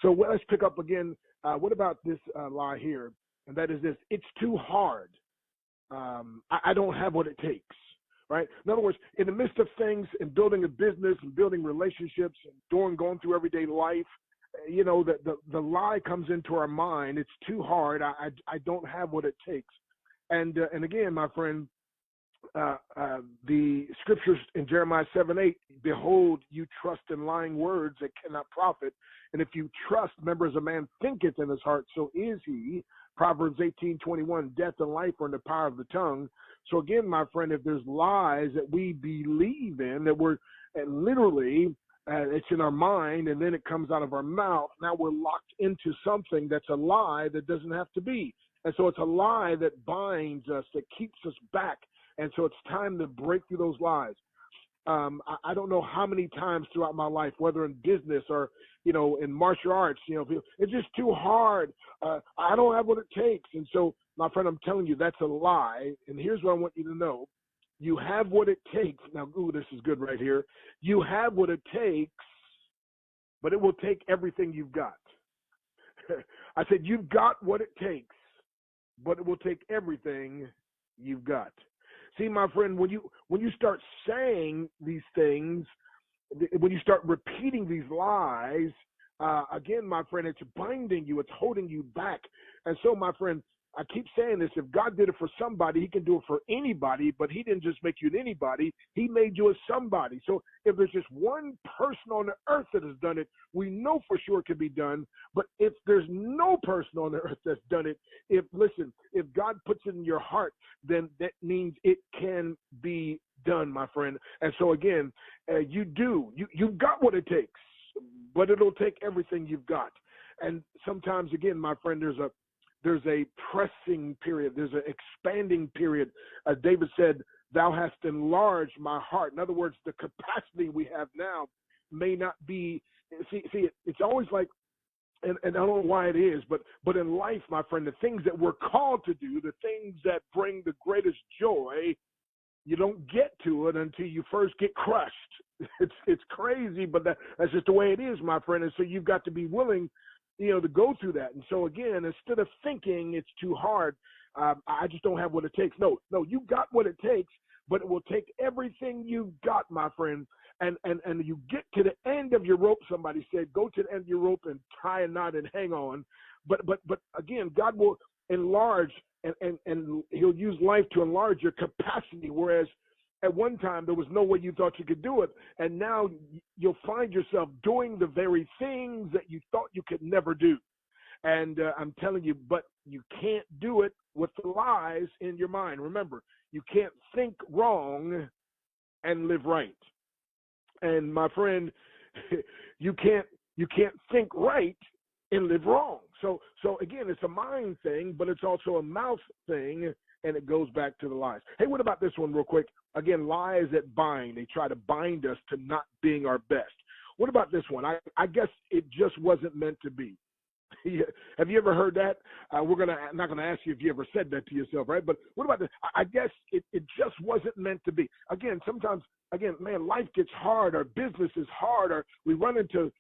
So let's pick up again. What about this lie here? And that is this: it's too hard. I don't have what it takes. Right? In other words, in the midst of things and building a business and building relationships and going through everyday life, the lie comes into our mind. It's too hard. I don't have what it takes. And again, my friend, the scriptures in Jeremiah 7:8, behold, you trust in lying words that cannot profit. And if you trust, remember, as a man thinketh in his heart, so is he. Proverbs 18:21, death and life are in the power of the tongue. So again, my friend, if there's lies that we believe in, that we're literally, it's in our mind and then it comes out of our mouth, now we're locked into something that's a lie that doesn't have to be. And so it's a lie that binds us, that keeps us back. And so it's time to break through those lies. I don't know how many times throughout my life, whether in business or, in martial arts, it's just too hard. I don't have what it takes. And so, my friend, I'm telling you, that's a lie. And here's what I want you to know. You have what it takes. Now, ooh, this is good right here. You have what it takes, but it will take everything you've got. I said, you've got what it takes, but it will take everything you've got. See, my friend, when you start saying these things, when you start repeating these lies, again, my friend, it's binding you, it's holding you back. And so, my friend, I keep saying this: if God did it for somebody, he can do it for anybody, but he didn't just make you an anybody, he made you a somebody. So if there's just one person on the earth that has done it, we know for sure it can be done. But if there's no person on the earth that's done it, if God puts it in your heart, then that means it can be done, my friend. And so again, you've got what it takes, but it'll take everything you've got. And sometimes, again, my friend, there's a pressing period. There's an expanding period. David said, thou hast enlarged my heart. In other words, the capacity we have now may not be, it's always like, and I don't know why it is, but in life, my friend, the things that we're called to do, the things that bring the greatest joy, you don't get to it until you first get crushed. It's crazy, but that's just the way it is, my friend. And so you've got to be willing, to go through that. And so again, instead of thinking it's too hard, I just don't have what it takes. No, you got what it takes, but it will take everything you've got, my friend. And you get to the end of your rope. Somebody said, go to the end of your rope and tie a knot and hang on. But again, God will enlarge and he'll use life to enlarge your capacity. Whereas at one time there was no way you thought you could do it. And now you'll find yourself doing the very things that you thought you could never do. And I'm telling you, but you can't do it with the lies in your mind. Remember, you can't think wrong and live right. And my friend, you can't think right and live wrong. So again, it's a mind thing, but it's also a mouth thing, and it goes back to the lies. Hey, what about this one real quick? Again, lies that bind. They try to bind us to not being our best. What about this one? I guess it just wasn't meant to be. Have you ever heard that? I'm not gonna ask you if you ever said that to yourself, right? But what about this? I guess it just wasn't meant to be. Again, sometimes, man, life gets hard. Our business is hard. Or we run into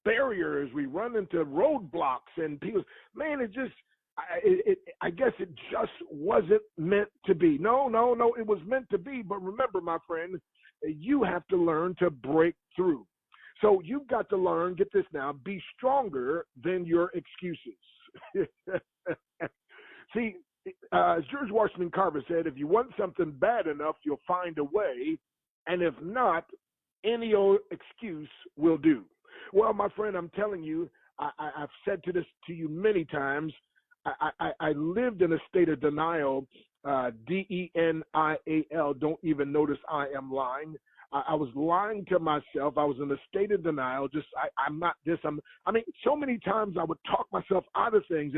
barriers. We run into roadblocks, and people, man, I guess it just wasn't meant to be. No, it was meant to be. But remember, my friend, you have to learn to break through. So you've got to learn, get this now, be stronger than your excuses. See, as George Washington Carver said, if you want something bad enough, you'll find a way. And if not, any old excuse will do. Well, my friend, I'm telling you, I've said this to you many times. I lived in a state of denial, denial. Don't even notice I am lying. I was lying to myself. I was in a state of denial. I'm not this. So many times I would talk myself out of things.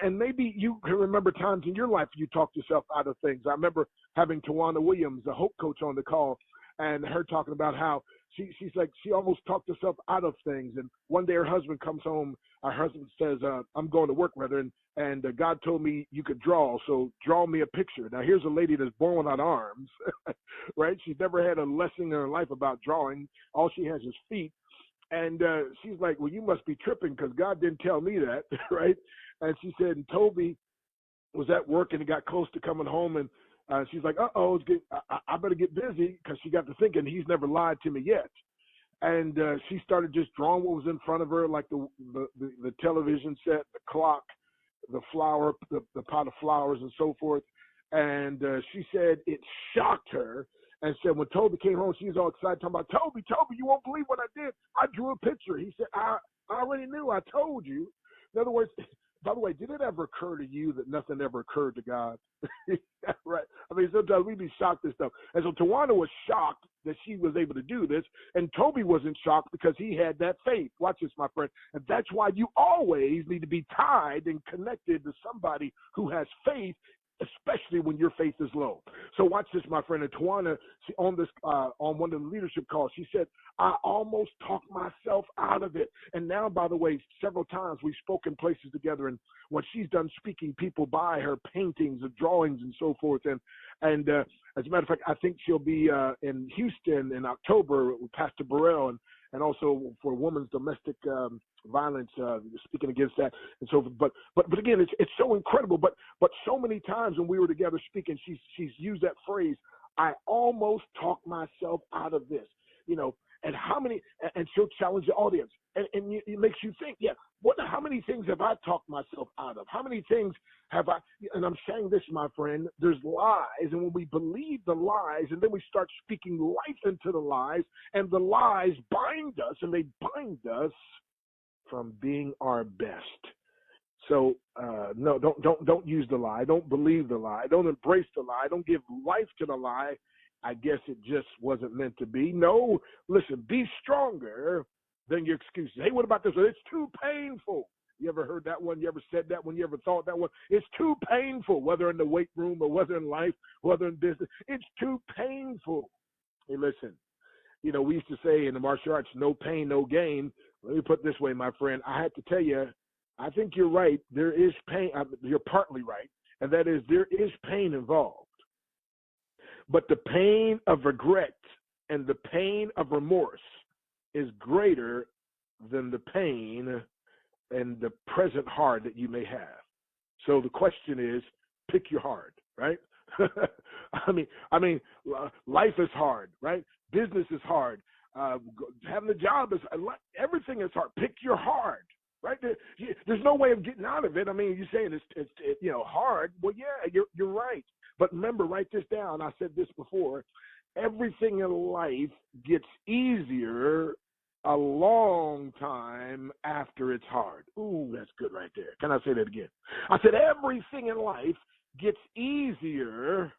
And maybe you can remember times in your life you talked yourself out of things. I remember having Tawana Williams, the Hope coach, on the call, and her talking about how she's like, she almost talked herself out of things. And one day her husband comes home. Her husband says, I'm going to work, rather, and God told me you could draw, so draw me a picture. Now, here's a lady that's born without arms, right? She's never had a lesson in her life about drawing. All she has is feet. And she's like, well, you must be tripping because God didn't tell me that, right? And she said, and Toby was at work and he got close to coming home, and she's like, I better get busy, because she got to thinking he's never lied to me yet. And she started just drawing what was in front of her, like the television set, the clock, the flower, the pot of flowers, and so forth. And she said it shocked her, and said when Toby came home, she was all excited, talking about, Toby, you won't believe what I did. I drew a picture. He said, I already knew. I told you. In other words, by the way, did it ever occur to you that nothing ever occurred to God? Right. I mean, sometimes we be shocked at stuff. And so Tawana was shocked that she was able to do this, and Toby wasn't shocked because he had that faith. Watch this, my friend. And that's why you always need to be tied and connected to somebody who has faith, especially when your faith is low. So watch this, my friend. And Tawana, she, on one of the leadership calls, she said, I almost talked myself out of it. And now, by the way, several times we've spoken places together, and when she's done speaking, people buy her paintings and drawings and so forth. And as a matter of fact, I think she'll be in Houston in October with Pastor Burrell, and also for women's domestic violence, speaking against that, and so. But again, it's so incredible. But so many times when we were together speaking, she's used that phrase, I almost talked myself out of this, And how many? And she'll challenge the audience, and it makes you think, how many things have I talked myself out of? How many things have I? And I'm saying this, my friend, there's lies, and when we believe the lies, and then we start speaking life into the lies, and the lies bind us, and they bind us from being our best. So no, don't use the lie. Don't believe the lie. Don't embrace the lie. Don't give life to the lie. I guess it just wasn't meant to be. No, listen, be stronger than your excuses. Hey, what about this? It's too painful. You ever heard that one? You ever said that one? You ever thought that one? It's too painful, whether in the weight room or whether in life, whether in business. It's too painful. Hey, listen, we used to say in the martial arts, no pain, no gain. Let me put it this way, my friend. I had to tell you, I think you're right. There is pain. You're partly right. And that is, there is pain involved. But the pain of regret and the pain of remorse is greater than the pain and the present hard that you may have. So the question is, pick your hard, right? I mean, life is hard, right? Business is hard. Having a job is, everything is hard. Pick your hard, right? There's no way of getting out of it. I mean, you're saying it's hard. Well, yeah, you're right. But remember, write this down. I said this before. Everything in life gets easier a long time after it's hard. Ooh, that's good right there. Can I say that again? I said everything in life gets easier.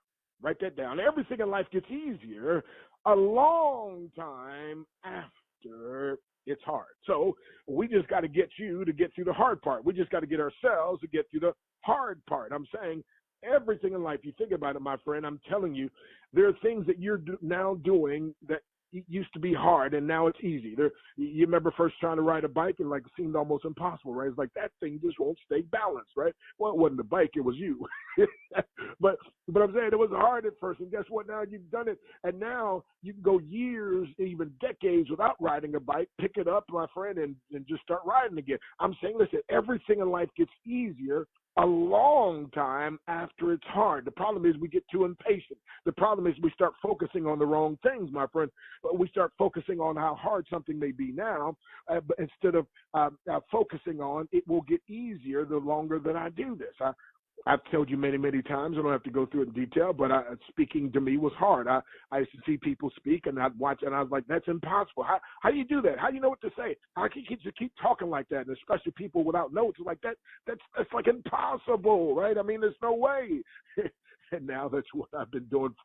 Write that down. Everything in life gets easier a long time after it's hard. So we just got to get you to get through the hard part. We just got to get ourselves to get through the hard part. I'm saying everything in life, you think about it, my friend, I'm telling you, there are things that you're now doing that used to be hard, and now it's easy. You remember first trying to ride a bike, and it seemed almost impossible, right? It's like that thing just won't stay balanced, right? Well, it wasn't the bike, it was you. but I'm saying it was hard at first, and guess what? Now you've done it, and now you can go years, even decades without riding a bike, pick it up, my friend, and just start riding again. I'm saying, listen, everything in life gets easier a long time after it's hard. The problem is we get too impatient. The problem is we start focusing on the wrong things, my friend. We start focusing on how hard something may be now, but instead of focusing on it will get easier the longer that I do this. I've told you many, many times, I don't have to go through it in detail, but speaking to me was hard. I used to see people speak, and I'd watch, and I was like, that's impossible. How do you do that? How do you know what to say? How can you keep talking like that? And especially people without notes, like that's like impossible, right? I mean, there's no way. And now that's what I've been doing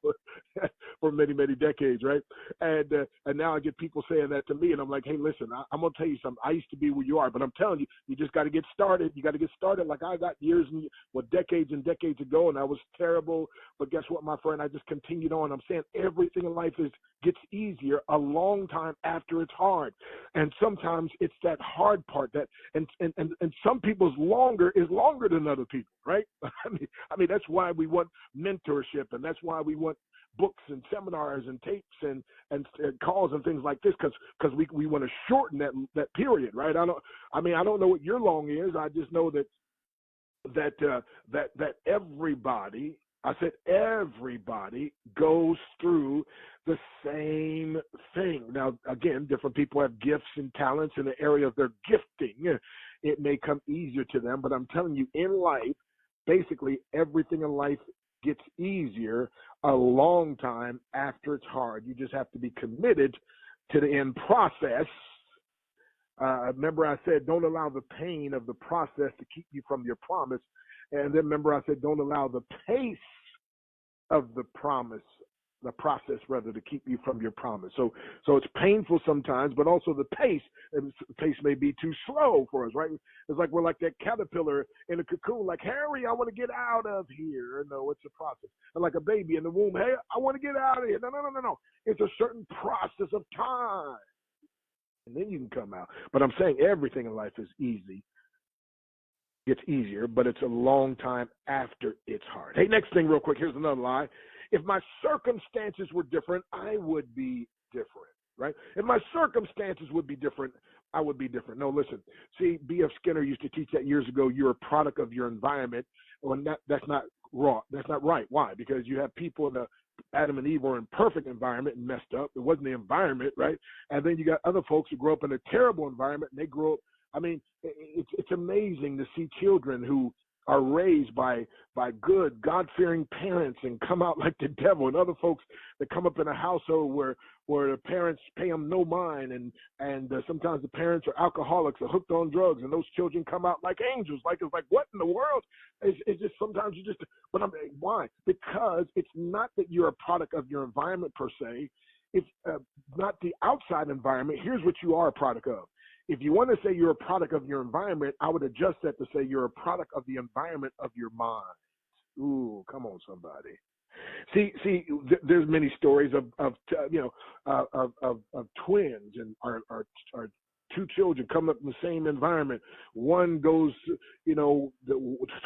for many, many decades, right? And now I get people saying that to me, and I'm like, hey, listen, I'm going to tell you something. I used to be where you are, but I'm telling you, you just got to get started. You got to get started like I got decades and decades ago, and I was terrible. But guess what, my friend? I just continued on. I'm saying everything in life gets easier a long time after it's hard. And sometimes it's that hard part and some people's longer is longer than other people, right? I mean, that's why we want mentorship, and that's why we want books and seminars and tapes and calls and things like this because we want to shorten that period, right? I don't know what your long is. I just know that everybody, I said everybody, goes through the same thing. Now, again, different people have gifts and talents in the area of their gifting. It may come easier to them, but I'm telling you, in life, basically everything in life gets easier a long time after it's hard. You just have to be committed to the end process. Remember I said, don't allow the pain of the process to keep you from your promise. And then remember I said, don't allow the pace of the process rather, to keep you from your promise. So it's painful sometimes, but also the pace may be too slow for us, right? It's like we're like that caterpillar in a cocoon, like, Harry, I want to get out of here. No, it's a process. And like a baby in the womb, hey, I want to get out of here. No. It's a certain process of time. And then you can come out. But I'm saying everything in life is easy. It's easier, but it's a long time after it's hard. Hey, next thing real quick. Here's another lie. If my circumstances were different, I would be different, right? If my circumstances would be different, I would be different. No, listen. See, B.F. Skinner used to teach that years ago. You're a product of your environment. Well, that's not wrong. That's not right. Why? Because you have people in the Adam and Eve were in perfect environment and messed up. It wasn't the environment, right? And then you got other folks who grew up in a terrible environment and they grew up. I mean, it's amazing to see children who are raised by good, God-fearing parents and come out like the devil, and other folks that come up in a household where the parents pay them no mind, and sometimes the parents are alcoholics or hooked on drugs, and those children come out like angels. Like, it's like, what in the world? It's just sometimes but why? Because it's not that you're a product of your environment per se. It's not the outside environment. Here's what you are a product of. If you want to say you're a product of your environment, I would adjust that to say you're a product of the environment of your mind. Ooh, come on, somebody. See, there's many stories of twins and our two children come up in the same environment. One goes,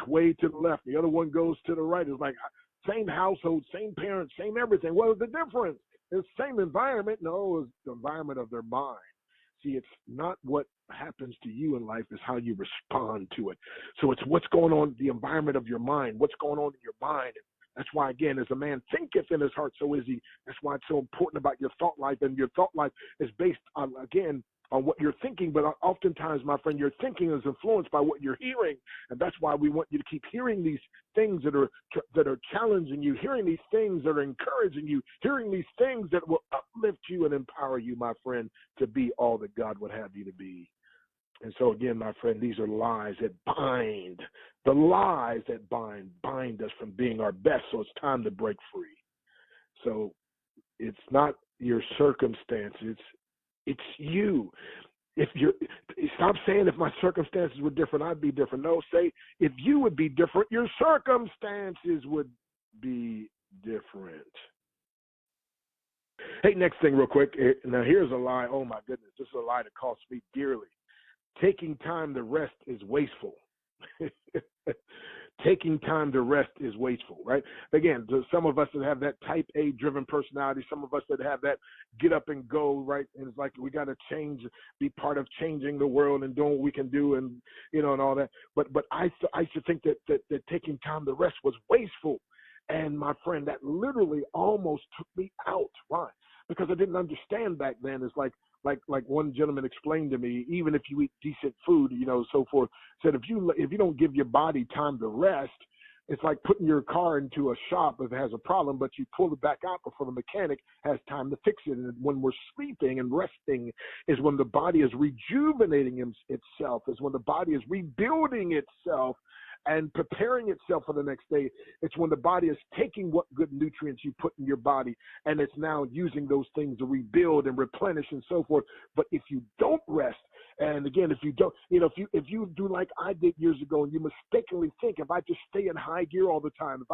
way to the left. The other one goes to the right. It's like same household, same parents, same everything. What was the difference? It's the same environment. No, it's the environment of their mind. See, it's not what happens to you in life, it's how you respond to it. So it's what's going on, the environment of your mind, what's going on in your mind. That's why, again, as a man thinketh in his heart, so is he. That's why it's so important about your thought life. And your thought life is based on, again, on what you're thinking. But oftentimes, my friend, your thinking is influenced by what you're hearing. And that's why we want you to keep hearing these things that are challenging you, hearing these things that are encouraging you, hearing these things that will uplift you and empower you, my friend, to be all that God would have you to be. And so, again, my friend, these are lies that bind. The lies that bind us from being our best. So it's time to break free. So it's not your circumstances. It's you. Stop saying if my circumstances were different, I'd be different. No, say if you would be different, your circumstances would be different. Hey, next thing real quick. Now, here's a lie. Oh, my goodness. This is a lie that costs me dearly. Taking time to rest is wasteful. Taking time to rest is wasteful, right? Again, some of us that have that type A driven personality, some of us that have that get up and go, right? And it's like we got to change, be part of changing the world and doing what we can do, and and all that. But I used to think that taking time to rest was wasteful, and my friend, that literally almost took me out. Why? Because I didn't understand back then. It's like one gentleman explained to me, even if you eat decent food, so forth, said if you don't give your body time to rest, it's like putting your car into a shop if it has a problem, but you pull it back out before the mechanic has time to fix it. And when we're sleeping and resting is when the body is rejuvenating itself, is when the body is rebuilding itself and preparing itself for the next day. It's when the body is taking what good nutrients you put in your body, and it's now using those things to rebuild and replenish and so forth. But if you don't rest And again, if you don't, if you do like I did years ago, and you mistakenly think, if I just stay in high gear all the time, if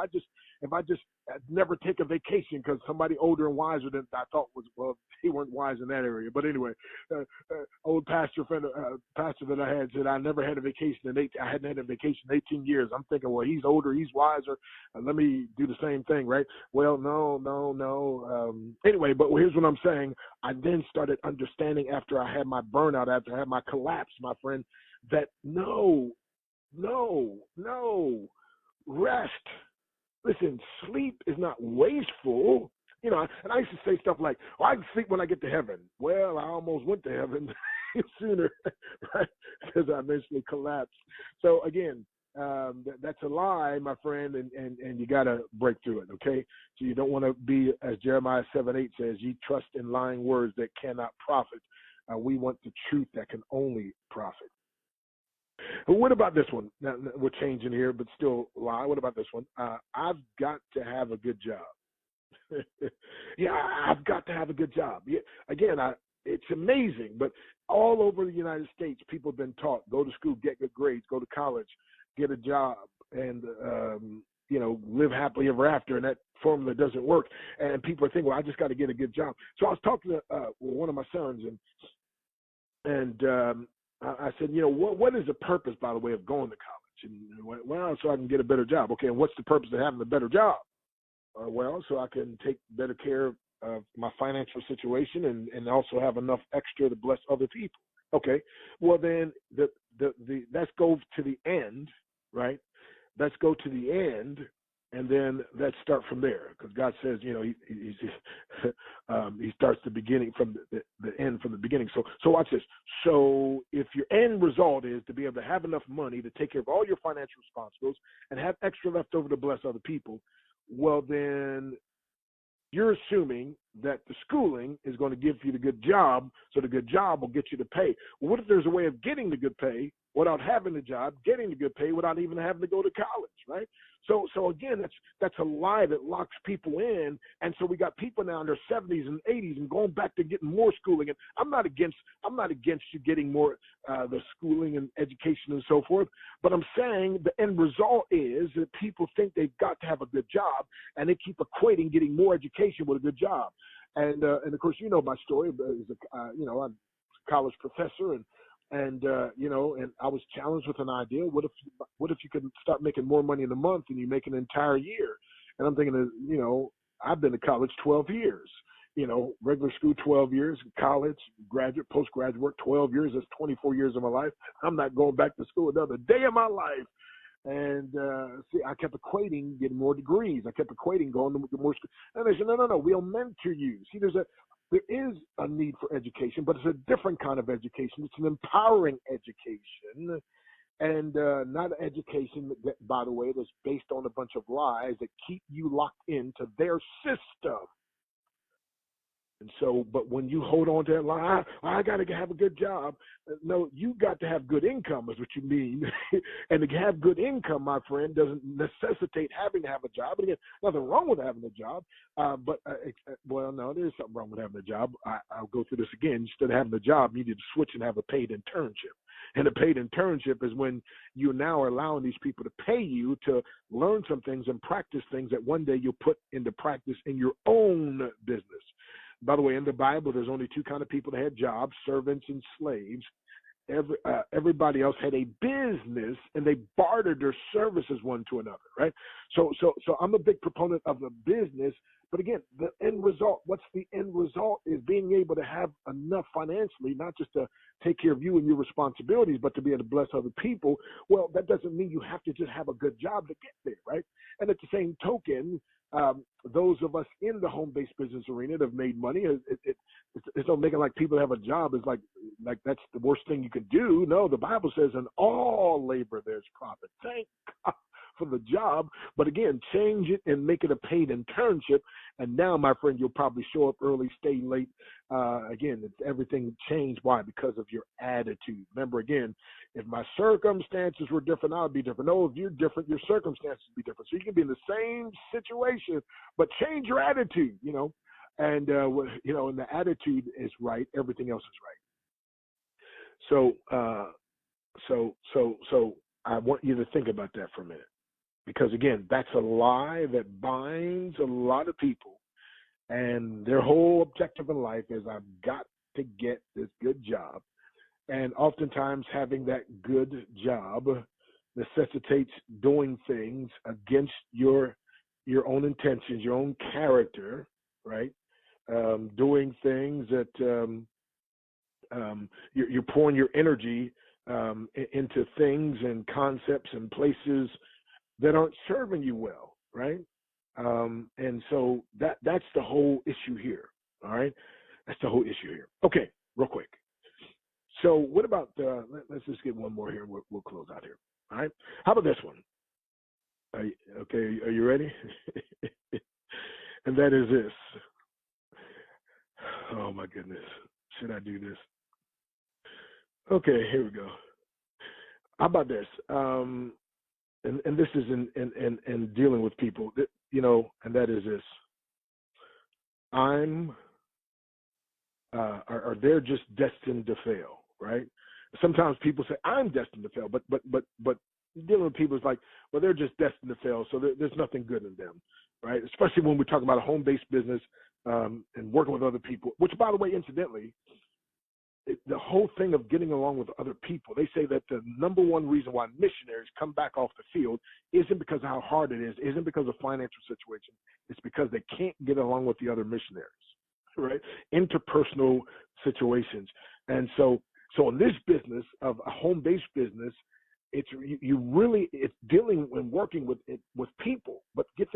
I just never take a vacation because somebody older and wiser than I thought was, well, he weren't wise in that area. But anyway, old pastor friend, pastor that I had said I never had a vacation I hadn't had a vacation in 18 years. I'm thinking, well, he's older, he's wiser. Let me do the same thing, right? Well, no. Anyway, but here's what I'm saying. I then started understanding after I had my burnout, after I had my collapse, my friend, that no, rest. Listen, sleep is not wasteful. And I used to say stuff like, I can sleep when I get to heaven. Well, I almost went to heaven sooner, right? Because I eventually collapsed. So again, that's a lie, my friend, and you got to break through it, okay? So you don't want to be, as Jeremiah 7:8 says, ye trust in lying words that cannot profit. We want the truth that can only profit. But what about this one? Now, we're changing here, but still lie. What about this one? I've got to have a good job. Yeah, I've got to have a good job. Yeah, again, it's amazing, but all over the United States, people have been taught, go to school, get good grades, go to college, get a job, and live happily ever after. And that formula doesn't work. And people are thinking, well, I just got to get a good job. So I was talking to one of my sons, and I said, what is the purpose, by the way, of going to college? And well, so I can get a better job. Okay, and what's the purpose of having a better job? Well, so I can take better care of my financial situation and also have enough extra to bless other people. Okay, well then let's go to the end, right? Let's go to the end, and then let's start from there, because God says, he starts the beginning from the end from the beginning. So watch this. So if your end result is to be able to have enough money to take care of all your financial responsibilities and have extra left over to bless other people, well, then you're assuming that the schooling is going to give you the good job, so the good job will get you the pay. Well, what if there's a way of getting the good pay without having the job, getting the good pay without even having to go to college, right? So again, that's a lie that locks people in, and so we got people now in their 70s and 80s and going back to getting more schooling. And I'm not against you getting more the schooling and education and so forth, but I'm saying the end result is that people think they've got to have a good job, and they keep equating getting more education with a good job. And of course, my story. I'm a college professor, and I was challenged with an idea. What if you could start making more money in a month than you make an entire year? And I'm thinking, I've been to college 12 years. Regular school 12 years, college, graduate, postgraduate work 12 years. That's 24 years of my life. I'm not going back to school another day of my life. And I kept equating getting more degrees. I kept equating going to more school. And they said, no, we'll mentor you. See, there is a need for education, but it's a different kind of education. It's an empowering education, and not an education that, by the way, that's based on a bunch of lies that keep you locked into their system. And so, but when you hold on to that lie, I got to have a good job. No, you got to have good income is what you mean. And to have good income, my friend, doesn't necessitate having to have a job. And again, nothing wrong with having a job. Well, no, there's something wrong with having a job. I'll go through this again. Instead of having a job, you need to switch and have a paid internship. And a paid internship is when you now are allowing these people to pay you to learn some things and practice things that one day you'll put into practice in your own business. By the way, in the Bible, there's only two kind of people that had jobs, servants and slaves. Everybody else had a business, and they bartered their services one to another, right? So I'm a big proponent of the business. But again, the end result, what's the end result is being able to have enough financially, not just to take care of you and your responsibilities, but to be able to bless other people. Well, that doesn't mean you have to just have a good job to get there, right? And at the same token, those of us in the home-based business arena that have made money, it's not making like people have a job is like that's the worst thing you can do. No, the Bible says in all labor there's profit. Thank God for the job, but again, change it and make it a paid internship. And now, my friend, you'll probably show up early, stay late. Again, everything changed. Why? Because of your attitude. Remember, again, if my circumstances were different, I would be different. No, if you're different, your circumstances would be different. So you can be in the same situation, but change your attitude, and and the attitude is right, everything else is right. So, so I want you to think about that for a minute, because again, that's a lie that binds a lot of people, and their whole objective in life is I've got to get this good job, and oftentimes having that good job necessitates doing things against your own intentions, your own character, right? Doing things that you're pouring your energy into things and concepts and places that aren't serving you well, right? And so that's the whole issue here. All right, that's the whole issue here. Okay, real quick. So what about let's just get one more here. We'll close out here. All right. How about this one? Okay, are you ready? And that is this. Oh my goodness, should I do this? Okay, here we go. How about this? And this is in dealing with people, and that is this. Are they're just destined to fail, right? Sometimes people say I'm destined to fail, but dealing with people is like, well, they're just destined to fail, so there's nothing good in them, right? Especially when we're talking about a home-based business and working with other people. Which, by the way, incidentally, the whole thing of getting along with other people, they say that the number one reason why missionaries come back off the field isn't because of how hard it is, isn't because of financial situation. It's because they can't get along with the other missionaries, right? Interpersonal situations. And so in this business of a home-based business, it's dealing and working with people. But get this.